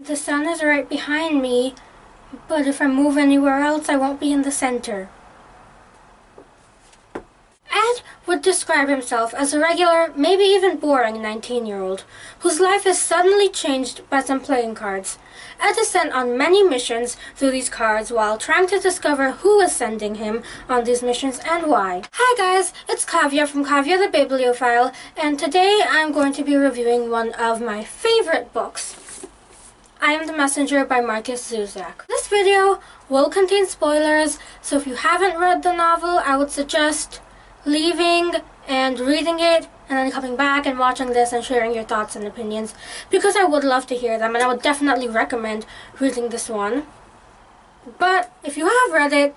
The sun is right behind me, but if I move anywhere else, I won't be in the center. Ed would describe himself as a regular, maybe even boring 19-year-old, whose life is suddenly changed by some playing cards. Ed is sent on many missions through these cards while trying to discover who is sending him on these missions and why. Hi guys, it's Kavya from Kavya the Bibliophile, and today I'm going to be reviewing one of my favorite books. I Am the Messenger by Markus Zusak. This video will contain spoilers, so if you haven't read the novel, I would suggest leaving and reading it and then coming back and watching this and sharing your thoughts and opinions, because I would love to hear them and I would definitely recommend reading this one. But if you have read it,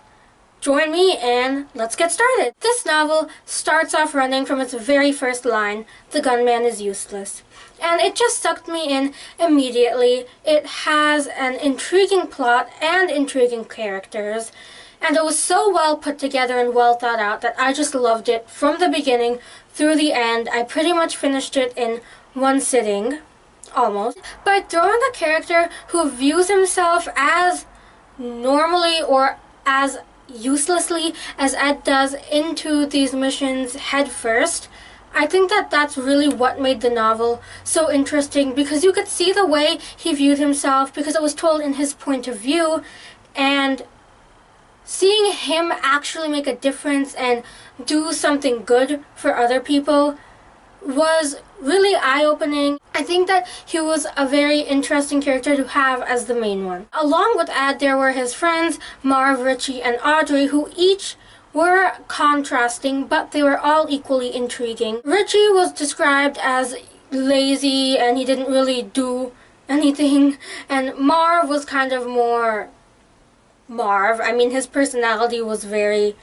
join me and let's get started. This novel starts off running from its very first line, "The gunman is useless." And it just sucked me in immediately. It has an intriguing plot and intriguing characters. And it was so well put together and well thought out that I just loved it from the beginning through the end. I pretty much finished it in one sitting, almost. By throwing a character who views himself as normally or as uselessly as Ed does into these missions head first, I think that that's really what made the novel so interesting, because you could see the way he viewed himself because it was told in his point of view, and seeing him actually make a difference and do something good for other people was really eye-opening. I think that he was a very interesting character to have as the main one. Along with Ed, there were his friends, Marv, Richie, and Audrey, who each were contrasting, but they were all equally intriguing. Richie was described as lazy and he didn't really do anything, and Marv was kind of more Marv. I mean, his personality was very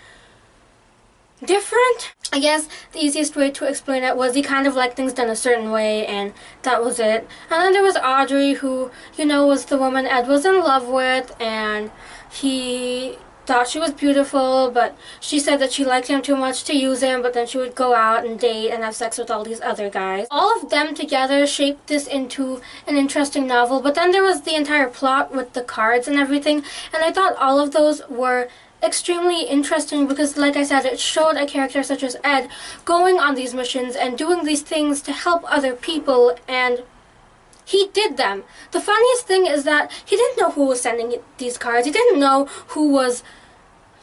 different. I guess the easiest way to explain it was he kind of liked things done a certain way, and that was it. And then there was Audrey, who, you know, was the woman Ed was in love with, and he thought she was beautiful, but she said that she liked him too much to use him, but then she would go out and date and have sex with all these other guys. All of them together shaped this into an interesting novel, but then there was the entire plot with the cards and everything, and I thought all of those were extremely interesting because, like I said, it showed a character such as Ed going on these missions and doing these things to help other people, and he did them. The funniest thing is that he didn't know who was sending these cards. He didn't know who was,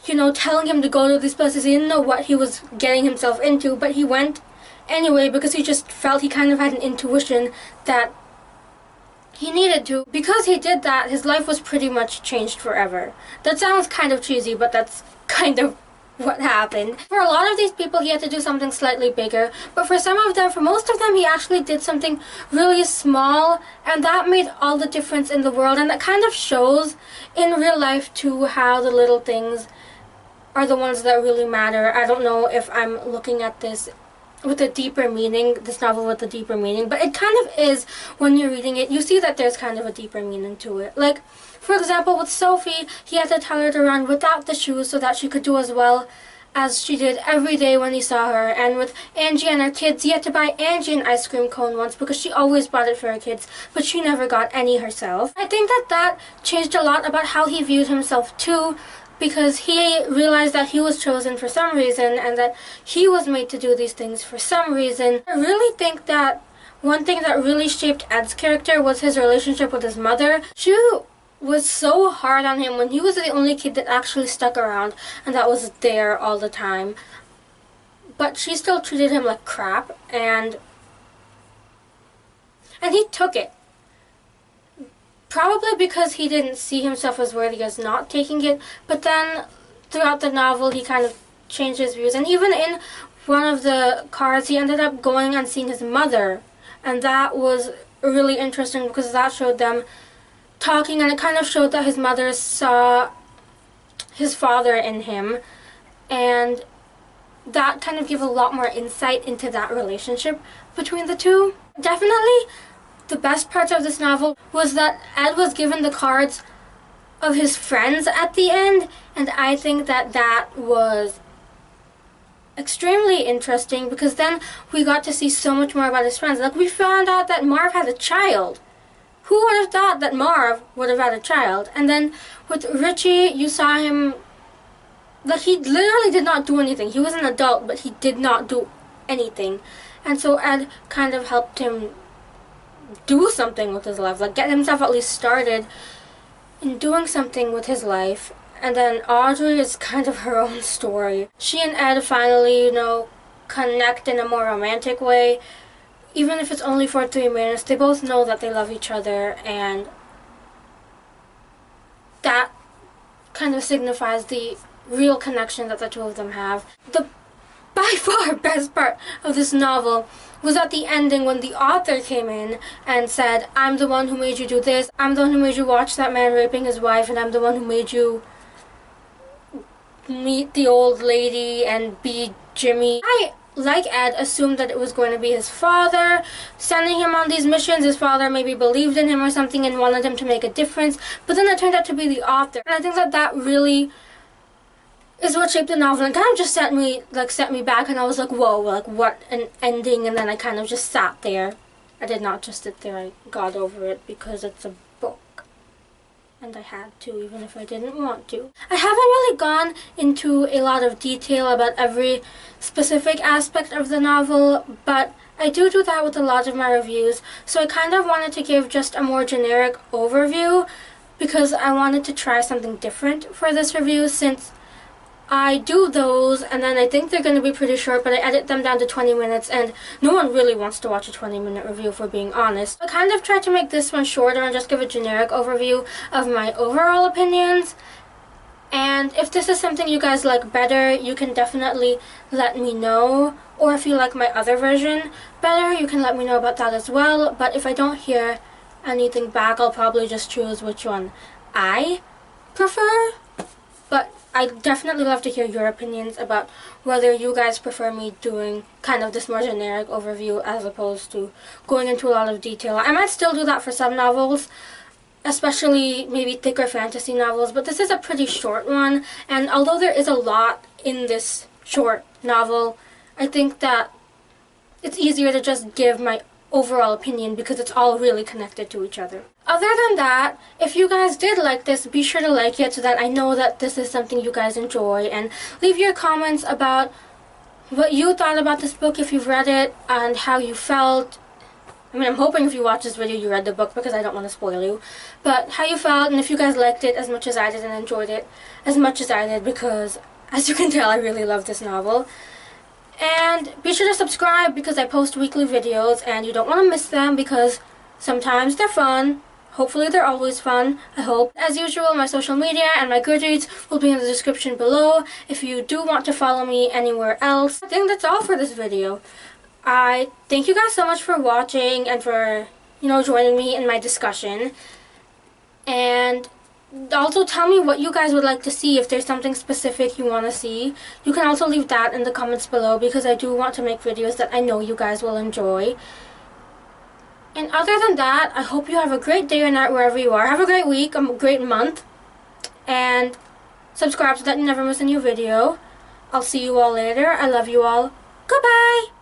you know, telling him to go to these places. He didn't know what he was getting himself into, but he went anyway because he just felt he kind of had an intuition that he needed to. Because he did that, his life was pretty much changed forever. That sounds kind of cheesy, but that's kind of what happened. For a lot of these people, he had to do something slightly bigger, but for some of them, for most of them, he actually did something really small, and that made all the difference in the world. And that kind of shows in real life too, how the little things are the ones that really matter. I don't know if I'm looking at this with a deeper meaning, this novel with a deeper meaning, but it kind of is. When you're reading it, you see that there's kind of a deeper meaning to it. Like, for example, with Sophie, he had to tell her to run without the shoes so that she could do as well as she did every day when he saw her. And with Angie and her kids, he had to buy Angie an ice cream cone once because she always bought it for her kids, but she never got any herself. I think that that changed a lot about how he viewed himself too, because he realized that he was chosen for some reason and that he was made to do these things for some reason. I really think that one thing that really shaped Ed's character was his relationship with his mother. She was so hard on him when he was the only kid that actually stuck around and that was there all the time. But she still treated him like crap, and he took it. Probably because he didn't see himself as worthy as not taking it, but then throughout the novel he kind of changed his views. And even in one of the cards, he ended up going and seeing his mother, and that was really interesting because that showed them talking, and it kind of showed that his mother saw his father in him, and that kind of gave a lot more insight into that relationship between the two. Definitely the best part of this novel was that Ed was given the cards of his friends at the end, and I think that that was extremely interesting because then we got to see so much more about his friends. Like, we found out that Marv had a child who would have thought that Marv would have had a child? And then with Richie, you saw him, like, he literally did not do anything. He was an adult, but he did not do anything. And so Ed kind of helped him do something with his life, like get himself at least started in doing something with his life. And then Audrey is kind of her own story. She and Ed finally, you know, connect in a more romantic way. Even if it's only for 3 minutes, they both know that they love each other, and that kind of signifies the real connection that the two of them have. The by far best part of this novel was at the ending when the author came in and said, I'm the one who made you do this, I'm the one who made you watch that man raping his wife, and I'm the one who made you meet the old lady and be Jimmy. I, like Ed, assumed that it was going to be his father sending him on these missions. His father maybe believed in him or something and wanted him to make a difference, but then it turned out to be the author. And I think that that really is what shaped the novel and kind of just set me back, and I was like, whoa, like what an ending. And then I kind of just sat there. I did not just sit there, I got over it because it's a book. And I had to, even if I didn't want to. I haven't really gone into a lot of detail about every specific aspect of the novel, but I do that with a lot of my reviews, so I kind of wanted to give just a more generic overview because I wanted to try something different for this review, since I do those and then I think they're going to be pretty short, but I edit them down to 20 minutes and no one really wants to watch a 20-minute review, if we're being honest. I kind of tried to make this one shorter and just give a generic overview of my overall opinions. And if this is something you guys like better, you can definitely let me know. Or if you like my other version better, you can let me know about that as well. But if I don't hear anything back, I'll probably just choose which one I prefer. But I definitely love to hear your opinions about whether you guys prefer me doing kind of this more generic overview as opposed to going into a lot of detail. I might still do that for some novels, especially maybe thicker fantasy novels, but this is a pretty short one, and although there is a lot in this short novel, I think that it's easier to just give my overall opinion because it's all really connected to each other. Other than that, if you guys did like this, be sure to like it so that I know that this is something you guys enjoy, and leave your comments about what you thought about this book if you've read it and how you felt. I mean, I'm hoping if you watch this video you read the book because I don't want to spoil you, but how you felt and if you guys liked it as much as I did and enjoyed it as much as I did, because as you can tell I really love this novel. And be sure to subscribe because I post weekly videos and you don't want to miss them because sometimes they're fun. Hopefully they're always fun, I hope. As usual, my social media and my Goodreads will be in the description below if you do want to follow me anywhere else. I think that's all for this video. I thank you guys so much for watching and for, joining me in my discussion. And also tell me what you guys would like to see. If there's something specific you want to see, you can also leave that in the comments below because I do want to make videos that I know you guys will enjoy. And other than that, I hope you have a great day or night wherever you are. Have a great week, a great month, and subscribe so that you never miss a new video. I'll see you all later. I love you all. Goodbye!